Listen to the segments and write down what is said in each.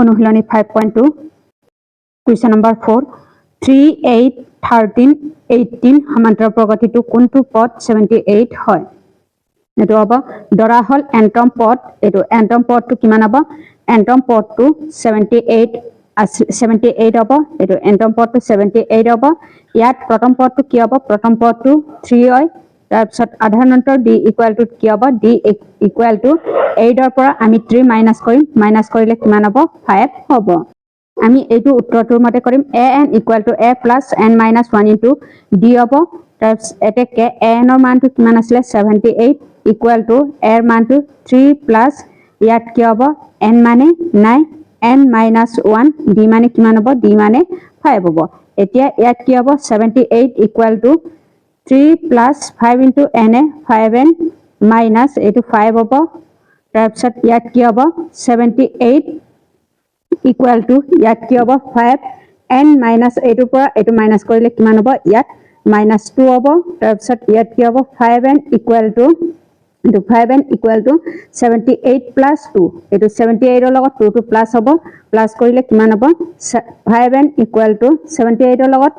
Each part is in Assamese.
অনুশীলনী 5.2 কুৱেশ্যন নম্বৰ 4 3 8 13 18 সমান্তৰাল প্ৰগতিটো কোনটো পদ 78 হয় এটো হ'ব ধৰা হল এন্টম পদ এটো এন্টম পদটো কিমান হ'ব এন্টম পদটো 78 হ'ব এটো এন্টম পদটো 78 হ'ব ইয়াত প্ৰথম পদটো কি হ'ব প্ৰথম পদটো 3 হয় তাৰ পিছত আধাৰ d ইকুৱেল টু কি হ'ব d ইকুৱেল টু 8 ৰ পৰা আমি 3 মাইনাস কৰিম মাইনাস কৰিলে কিমান হ'ব 5 হ'ব আমি এইটো উত্তৰটোৰ মতে কৰিম an equal to a plus n minus 1 into d হ'ব তাৰ এতেকে an ৰ মানটো কিমান আছিল 78 ইকুৱেল টু a ৰ মানটো 3 প্লাস ইয়াত কি হ'ব n মানে 9 n minus 1 d মানে কিমান হ'ব d মানে 5 হ'ব এতিয়া ইয়াত কি হ'ব 78 equal to 3 plus 5 into n 5n minus 5 হ'ব তাৰ পিছত ইয়াত কি হ'ব 78 equal to ইয়াত কি হ'ব 5 n minus 8 পৰা এটো মাইনাস কৰিলে কিমান হ'ব ইয়াত minus 2 হ'ব তাৰ পিছত ইয়াত কি হ'ব 5n equal to 5n equal to 78 plus 2 এটো 78 ৰ লগত 2 টো প্লাস হ'ব প্লাস কৰিলে কিমান হ'ব 5n equal to 78 ৰ লগত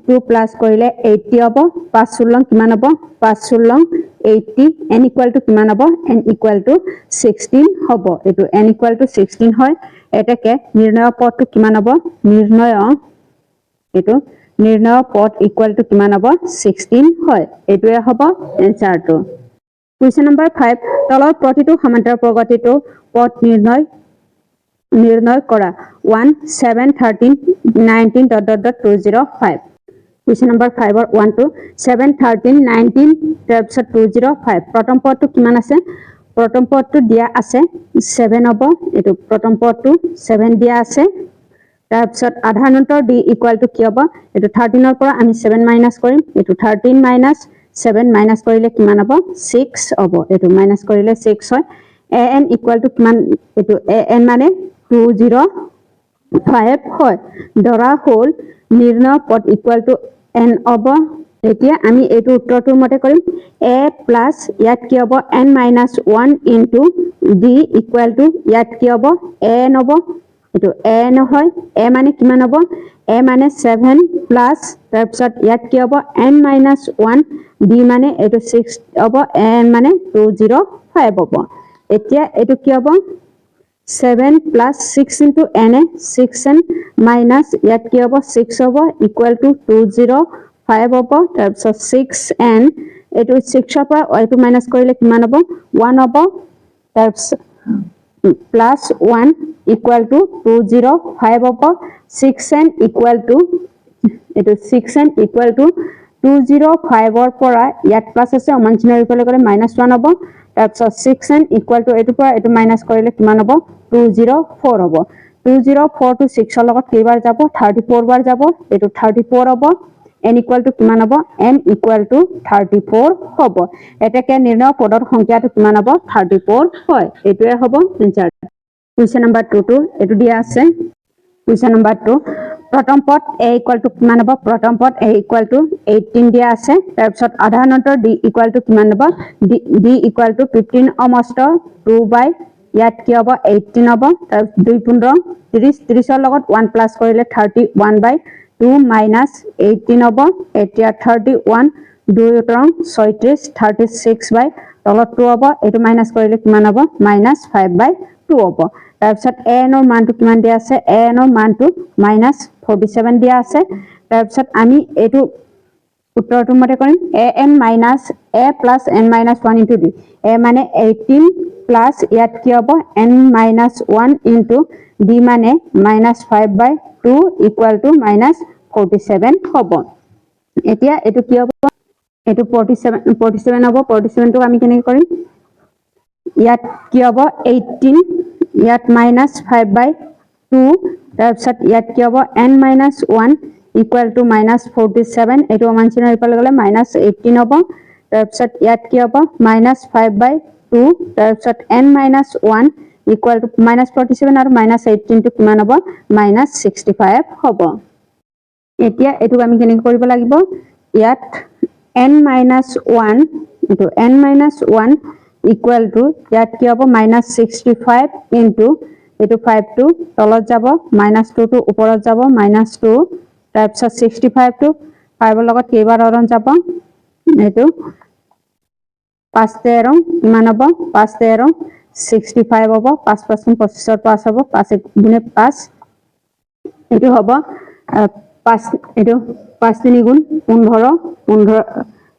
2 প্লাস কৰিলে 80 হ'ব 5 ষোল্লং কিমান হ'ব 5 ষোল্লং 80 n equal to কিমান হ'ব n equal to 16 হ'ব এটো n equal to 16 হয় এটাকে নিৰ্ণয় পদটো কিমান হ'ব নিৰ্ণয় পদ equal to কিমান হ'ব 16 হয় এটোৱে হ'ব এনসাৰটো কুৱেশ্যন নম্বৰ 5 তলৰ প্ৰতিটো সমান্তৰাল প্ৰগতিটো পদ নিৰ্ণয় কৰা 1 7 13 19 205 Question number 5 or 1 to 7 13 19 তাৰপিছত 205 প্ৰথম পদটো কিমান আছে প্ৰথম পদটো দিয়া আছে 7 হ'ব এটো প্ৰথম পদটো 7 দিয়া আছে তাৰপিছত আধাৰ d ইকুৱেল টু কি হ'ব এটো 13 ৰ পৰা আমি 7 মাইনাস কৰিম এটো 13 মাইনাস 7 মাইনাস কৰিলে কিমান হ'ব 6 হ'ব এটো মাইনাস কৰিলে 6 হয় an ইকুৱেল টু কিমান এটো an মানে 205 হয় ধৰা হল নিৰ্ণয় পদ ইকুৱেল টু n হ'ব এতিয়া আমি এইটো উত্তৰটোৰ মতে কৰিম a প্লাস ইয়াত কি হ'ব n minus 1 into d equal to ইয়াত কি হ'ব an হ'ব এটো an হয় a মানে কিমান হ'ব a মানে 7 প্লাস তাৰ পিছত ইয়াত কি হ'ব n minus 1 d মানে এটো 6 হ'ব n মানে 205 হ'ব এতিয়া এটো কি হ'ব 7 plus 6 into n 6n minus ইয়াত কি হ'ব 6 হ'ব equal to 205 হ'ব তাৰপিছত 6n এটো 6 ৰ পৰা এটো মাইনাস কৰিলে কিমান হ'ব 1 হ'ব তাৰপিছত plus 1 equal to 205 হ'ব 6n equal to এটো 6n equal to 205 ৰ পৰা ইয়াত প্লাস আছে অমান চিহ্নৰ ইফালে গলে -1 হ'ব তাৰপিছত 6n equal to এটো পৰা এটো মাইনাস কৰিলে কিমান হ'ব 204 হ'ব 204 to 6 ৰ লগত কেইবাৰ যাব 34 বাৰ যাব এটো 34 হ'ব n equal to কিমান হ'ব n equal to 34 হ'ব এটাকে নিৰ্ণয় পদৰ সংখ্যাটো কিমান হ'ব 34 হয় এটোৱে হ'ব আনসাৰ কুৱেশ্যন নম্বৰ 2 টো এটো দিয়া আছে কুৱেশ্যন নম্বৰ 2 প্ৰথম পদ a equal to কিমান হ'ব প্ৰথম পদ a equal to 18 দিয়া আছে তাৰ পিছত আধাৰ d equal to কিমান হ'ব d equal to 15 almost 2 by ইয়াত কি হ'ব 18 হ'ব তাৰ 2 15 30 30 ৰ লগত 1 প্লাস কৰিলে 31 by 2 minus 18 হ'ব এতিয়া 31 2 36 36 by তলত 2 হ'ব এটো মাইনাস কৰিলে কিমান হ'ব -5 by 2 হ'ব তাৰপিছত an ৰ মানটো কিমান দিয়া আছে an ৰ মানটো -47 দিয়া আছে তাৰপিছত আমি এটো উত্তৰটোৰ মতে কৰিম an minus a plus n minus 1 into d a মানে 18 plus ইয়াত কি হ'ব n minus 1 into d মানে -5 by 2 equal to -47 হ'ব এতিয়া এটো কি হ'ব এটো 47 হ'ব 47 টো আমি কেনেকৈ কৰিম ইয়াত কি হ'ব 18 ইয়াত -5 by 2 তাৰপিছত ইয়াত কি হ'ব n minus 1 equal to -47 এটো অমান চিহ্নৰ ইফালে গলে -18 হ'ব তাৰপিছত ইয়াত কি হ'ব -5 by 2 তাৰপিছত n minus 1 equal to -47 আৰু -18 টো কিমান হ'ব -65 হ'ব এতিয়া এটো আমি কেনেকৈ কৰিব লাগিব ইয়াত n minus 1 এটো n minus 1 equal to ইয়াত কি হ'ব -65 into এইটো 5 টো তলত যাব -2 টো ওপৰত যাব -2 তাৰপিছত 65 টো 5 ৰ লগত কেইবাৰ হৰণ যাব এইটো 5 13 কিমান হ'ব 5 13 65 হ'ব 5 5 25 5 হ'ব 5 গুণে 5 এইটো হ'ব 5 এইটো 5 3 গুণ 15 15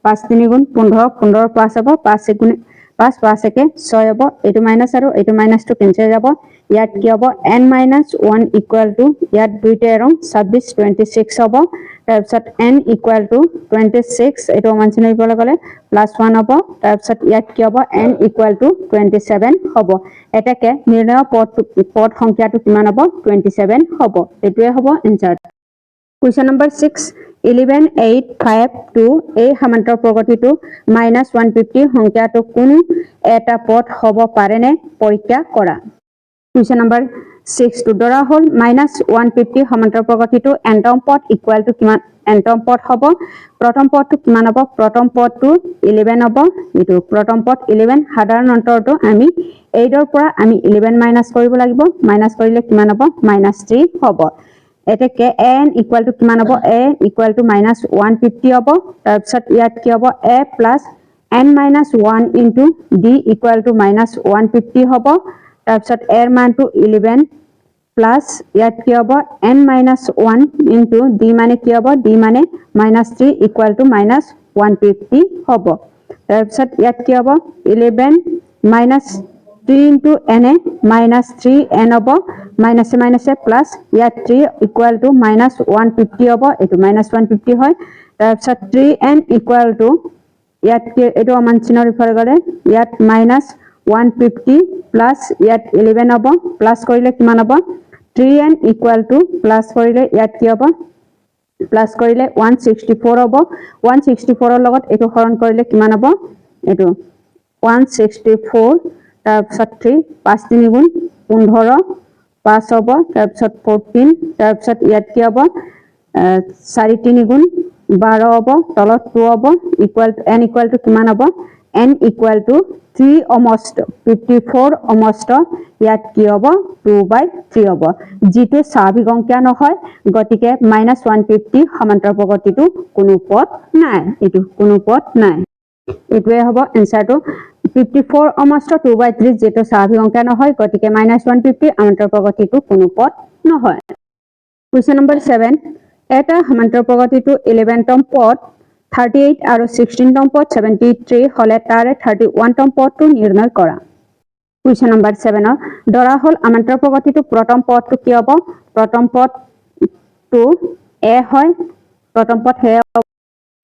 5 3 গুণ 15 15 5 হ'ব 5 গুণে 5 5 একে 6 হ'ব এইটো মাইনাস আৰু এইটো মাইনাসটো কেনচেল যাব ইয়াত কি হ'ব n - 1 ইকুয়াল টু ইয়াত 2 13 26 26 হ'ব তাৰপিছত n ইকুয়াল টু 26 এইটো মানচিনৰ ওপৰলৈ গ'লে +1 হ'ব তাৰপিছত ইয়াত কি হ'ব n ইকুয়াল টু 27 হ'ব এটাকে নিৰ্ণয় পদ সংখ্যাটো কিমান হ'ব 27 হ'ব এটোৱে হ'ব এনসাৰ Question number 6 11 8 5 2 এই সমান্তৰাল প্ৰগতিটো -150 সংখ্যাটো কোন এটা পদ হ'ব পাৰেনে পৰীক্ষা কৰা Question number 6 to ধৰা হল -150 সমান্তৰাল প্ৰগতিটো এন্টম পদ ইকুয়াল টু কিমান এন্টম পদ হ'ব প্ৰথম পদটো কিমান হ'ব প্ৰথম পদটো 11 হ'ব এটো প্ৰথম পদ 11 সাধাৰণ অন্তৰটো আমি 8 ৰ পৰা আমি 11 মাইনাস কৰিব লাগিব মাইনাস কৰিলে কিমান হ'ব -3 হ'ব এটাকে n ইকুয়াল টু কিমান হ'ব a ইকুয়াল টু -150 হ'ব তাৰপিছত ইয়াত কি হ'ব a plus n - 1 into d equal to -150 হ'ব তাৰপিছত a ৰ মানটো 11 প্লাস ইয়াত কি হ'ব n - 1 ইনটু d মানে কি হ'ব d মানে -3 ইকুয়াল টু -150 হ'ব তাৰপিছত ইয়াত কি হ'ব 11 3 into n -3n হ'ব মাইনাসে মাইনাসে প্লাস ইয়াত 3 ইকুয়াল টু -150 হ'ব এটো -150 হয় তাৰপিছত 3n ইকুয়াল টু ইয়াত এটো সমান চিনৰ ইফালে গলে ইয়াত -150 প্লাস ইয়াত 11 হ'ব প্লাস কৰিলে কিমান হ'ব 3n ইকুয়াল টু প্লাস কৰিলে ইয়াত কি হ'ব প্লাস কৰিলে 164 হ'ব 164 ৰ লগত এটো হৰণ কৰিলে কিমান হ'ব এটো 164 তাৰপিছত 3 5 3 গুণ 15 5 হ'ব তাৰপিছত 14 তাৰপিছত ইয়াত কি হ'ব 4 3 গুণ 12 হ'ব তলত 2 হ'ব equal to n equal to কিমান হ'ব n equal to 3 almost 54 almost ইয়াত কি হ'ব 2/3 হ'ব যেটো স্বাভাৱিক অংকীয়া নহয় গতিকে -150 সমান্তৰাল প্ৰগতিটো কোনো পদ নাই এটো কোনো পদ নাই এটোৱে হ'ব এনসাৰটো 54 almost 2/3 যেটো স্বাভাৱিক অংকীয়া নহয় গতিকে -150 সমান্তৰাল প্ৰগতিটো কোনো পদ নহয় Question number 7 এটা সমান্তৰাল প্ৰগতিটো 11 তম পদ 38 আৰু 16 তম পদ 73 হলে তাৰে 31 তম পদটো নিৰ্ণয় কৰা Question number 7 ধৰা হল সমান্তৰাল প্ৰগতিটো প্ৰথম পদটো কি হ'ব প্ৰথম পদটো a হয় প্ৰথম পদ হে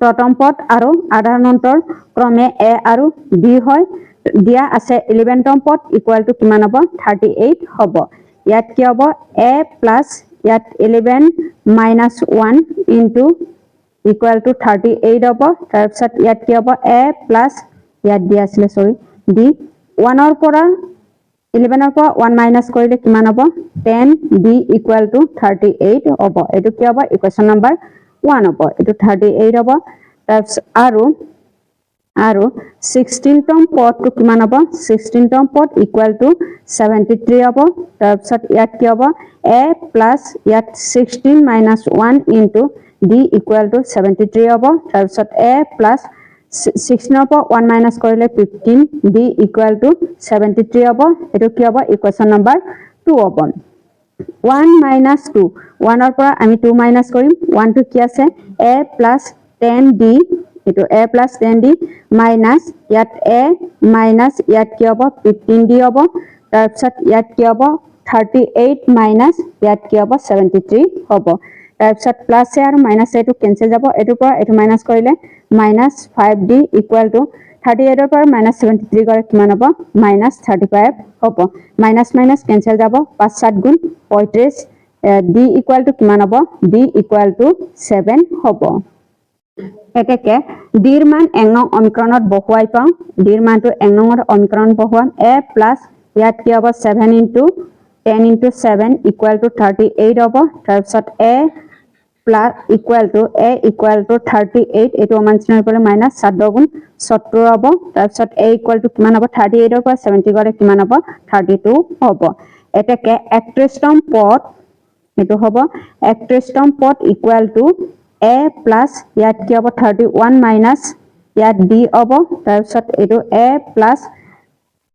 প্ৰথম পদ আৰু আধাৰ অন্তৰ ক্ৰমে a আৰু b হয় দিয়া আছে 11 তম পদ ইকুয়াল টু কিমান হ'ব 38 হ'ব ইয়াত কি হ'ব a প্লাস ইয়াত 11 - 1 ইনটু ইকুয়াল টু 38 হ'ব তাৰপিছত ইয়াত কি হ'ব a প্লাস ইয়াত দিয়া আছিল সৰি d 1 ৰ পৰা 11 ৰ পৰা 1 মাইনাস কৰিলে কিমান হ'ব 10 d ইকুয়াল টু 38 হ'ব এটো কি হ'ব ইকুয়েশন নাম্বাৰ 1 হ'ব এটো 38 হ'ব তাৰপিছত আৰু 16 তম পদটো কিমান হ'ব 16 তম পদ ইকুয়াল টু 73 হ'ব তাৰপিছত ইয়াত কি হ'ব a প্লাস ইয়াত 16 - 1 ইনটু d ইকুয়াল টু 73 হ'ব তাৰপিছত a প্লাস 16 ৰ পৰা 1 মাইনাস কৰিলে 15 d ইকুয়াল টু 73 হ'ব এটো কি হ'ব ইকুয়েশন নাম্বাৰ 2 হ'ব 1 - 2 1 ৰ পৰা আমি 2 মাইনাস কৰিম 1 টো কি আছে a প্লাস 10d এটো a প্লাস 10d মাইনাস ইয়াত a মাইনাস ইয়াত কি হ'ব 15d হ'ব তাৰপিছত ইয়াত কি হ'ব 38 মাইনাস ইয়াত কি হ'ব 73 হ'ব তাৰপিছত প্লাস a আৰু মাইনাস a টো কেনসেল যাব এটোৰ পৰা এটো মাইনাস কৰিলে -5d ইকুয়াল টু 38 ৰ পৰা -73 গলে কিমান হ'ব -35 হ'ব মাইনাস মাইনাস কেনসেল যাব 5 7 গুণ 35 d ইকুয়াল টু কিমান হ'ব d ইকুয়াল টু 7 হ'ব এটাকে d ৰ মান 1 নং সমীকৰণত বহুৱাই পাওঁ d ৰ মানটো 1 নং সমীকৰণত বহুৱাম a প্লাস ইয়াত কি হ'ব 7 ইনটু 10 ইনটু 7 ইকুয়াল টু 38 হ'ব তাৰপিছত a plus equal to a equal to 38 এটো সমান চিনৰ পৰা মাইনাস 7 গুণ 70 হ'ব তাৰপিছত a ইকুয়াল টু কিমান হ'ব 38 ৰ পৰা 70 গলে কিমান হ'ব 32 হ'ব এটাকে 31তম পদ এটো হ'ব 31তম পদ ইকুয়াল টু a প্লাস ইয়াত কি হ'ব 31 মাইনাস ইয়াত b হ'ব তাৰপিছত এটো a প্লাস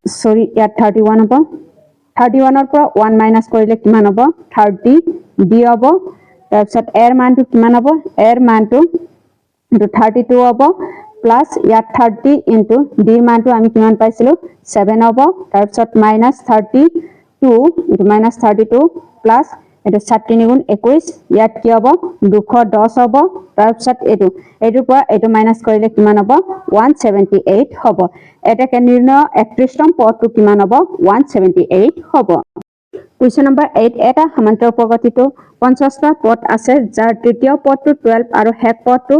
সৰি ইয়াত 31 হ'ব 31 ৰ পৰা 1 মাইনাস কৰিলে কিমান হ'ব 30 d হ'ব তাৰপিছত a ৰ মানটো কিমান হ'ব a ৰ মানটো into 32 হ'ব প্লাস ইয়াত 30 into d ৰ মানটো আমি কিমান পাইছিলো 7 হ'ব তাৰপিছত minus 32 into minus 32 প্লাস এটো 7 গুণ 21 ইয়াত কি হ'ব 210 হ'ব তাৰপিছত এটোৰ পৰা এটো মাইনাস কৰিলে কিমান হ'ব 178 হ'ব এটাকে নিৰ্ণয় 31তম পদটো কিমান হ'ব 178 হ'ব Question number 8 এটা সমান্তৰাল প্ৰগতিটো 50টা পদ আছে যাৰ তৃতীয় পদটো 12 আৰু শেষ পদটো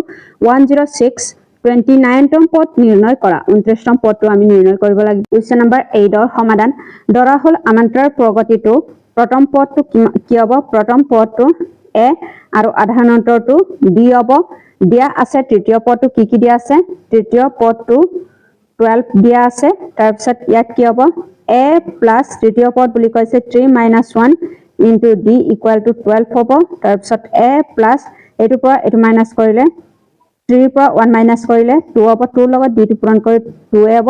106 29তম পদ নিৰ্ণয় কৰা 29তম পদটো আমি নিৰ্ণয় কৰিব লাগিব Question number 8 ৰ সমাধান ধৰা হল সমান্তৰাল প্ৰগতিটো প্ৰথম পদটো কি হ'ব প্ৰথম পদটো a আৰু আধাৰ অন্তৰটো b হ'ব দিয়া আছে তৃতীয় পদটো কি দিয়া আছে তৃতীয় পদটো 12 দিয়া আছে তাৰপিছত ইয়াত কি হ'ব a plus তৃতীয় পদ বুলি কৈছে 3 minus 1 into d equal to 12 হ'ব তাৰপিছত a plus এটো পৰা এটো মাইনাস কৰিলে 3 পৰা 1 মাইনাস কৰিলে 2 হ'ব 2 লগত d টো পূৰণ কৰি 2 হ'ব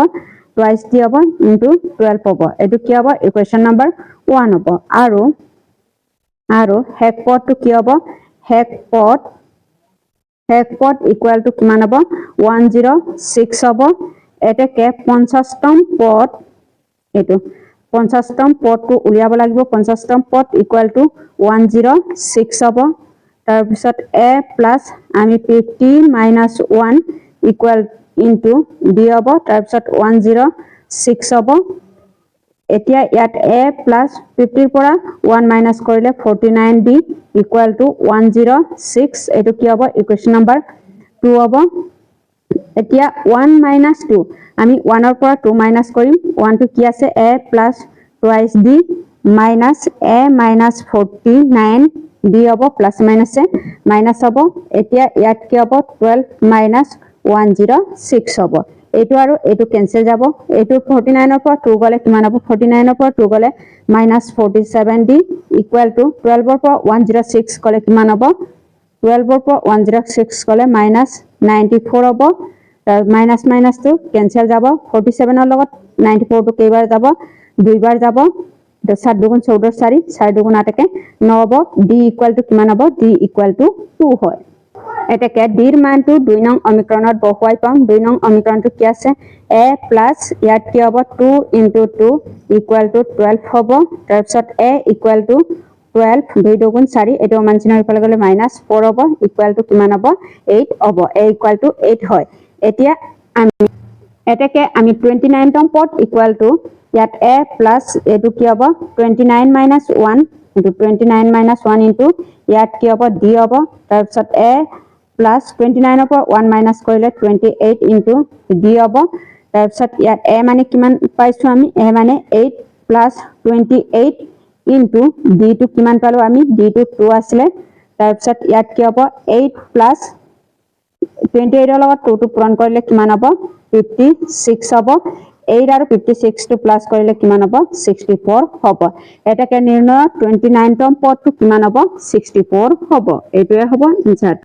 twice d হ'ব into 12 হ'ব এটো কি হ'ব ইকুৱেশ্যন নম্বৰ 1 হ'ব আৰু শেষ পদটো কি হ'ব শেষ পদ ইকুয়াল টু কিমান হ'ব 106 হ'ব এটাকে 50তম পদ এটো 50তম পদটো উলিয়াব লাগিব 50তম পদ ইকুয়াল টু 106 হ'ব তাৰ পিছত a প্লাস আমি 50 minus 1 ইকুয়াল ইনটু d হ'ব তাৰ পিছত 106 হ'ব এতিয়া ইয়াত a plus 50 ৰ পৰা 1 মাইনাস কৰিলে 49d ইকুয়াল টু 106 এটো কি হ'ব ইকুৱেশ্যন নম্বৰ 2 হ'ব এতিয়া 1 minus 2 আমি 1 ৰ পৰা 2 মাইনাস কৰিম 1 টো কি আছে a plus twice d minus a minus 49 d হ'ব plus minus a minus হ'ব এতিয়া ইয়াত কি হ'ব 12 minus 106 হ'ব এটো আৰু এটো ক্যান্সেল যাব এটো 49 ৰ পৰা 2 গলে কিমান হ'ব 49 ৰ পৰা 2 গলে minus 47d equal to 12 ৰ পৰা 106 গলে কিমান হ'ব 12 ৰ পৰা 106 গলে minus 94 হ'ব minus minus to cancel যাব 47 ৰ লগত 94 টো কেইবাৰ যাব দুইবাৰ যাব 7 দুগুণ 14 4 দুগুণ 8 কে 9 হ'ব d equal to কিমান হ'ব d equal to 2 হয় এটাকে d ৰ মানটো 2 নং সমীকৰণত বহুৱাই পাম 2 নং সমীকৰণটো কি আছে a plus ইয়াত কি হ'ব 2 into 2 equal to 12 হ'ব তাৰপিছত a equal to 12 2 দুগুণ 4 এটো মানচিনৰ ইফালে গলে -4 হ'ব equal to কিমান হ'ব 8 হ'ব a equal to 8 হয় এতিয়া আমি 29তম পদ equal to ইয়াত a plus এটো কি হ'ব 29 minus 1 into 29 minus 1 into ইয়াত কি হ'ব d হ'ব তাৰপিছত a plus 29 ৰ পৰা 1 মাইনাস কৰিলে 28 into d হ'ব তাৰপিছত ইয়াত a মানে কিমান পাইছো আমি a মানে 8 plus 28 into d টো কিমান পালো আমি d টো 2 আছিল তাৰপিছত ইয়াত কি হ'ব 8 plus 28 ৰ লগত 2 টো পূৰণ কৰিলে কিমান হ'ব 56 হ'ব 8 আৰু 56 টো প্লাস কৰিলে কিমান হ'ব 64 হ'ব এটাকে নিৰ্ণয় 29তম পদটো কিমান হ'ব 64 হ'ব এটোৱে হ'ব আনসাৰ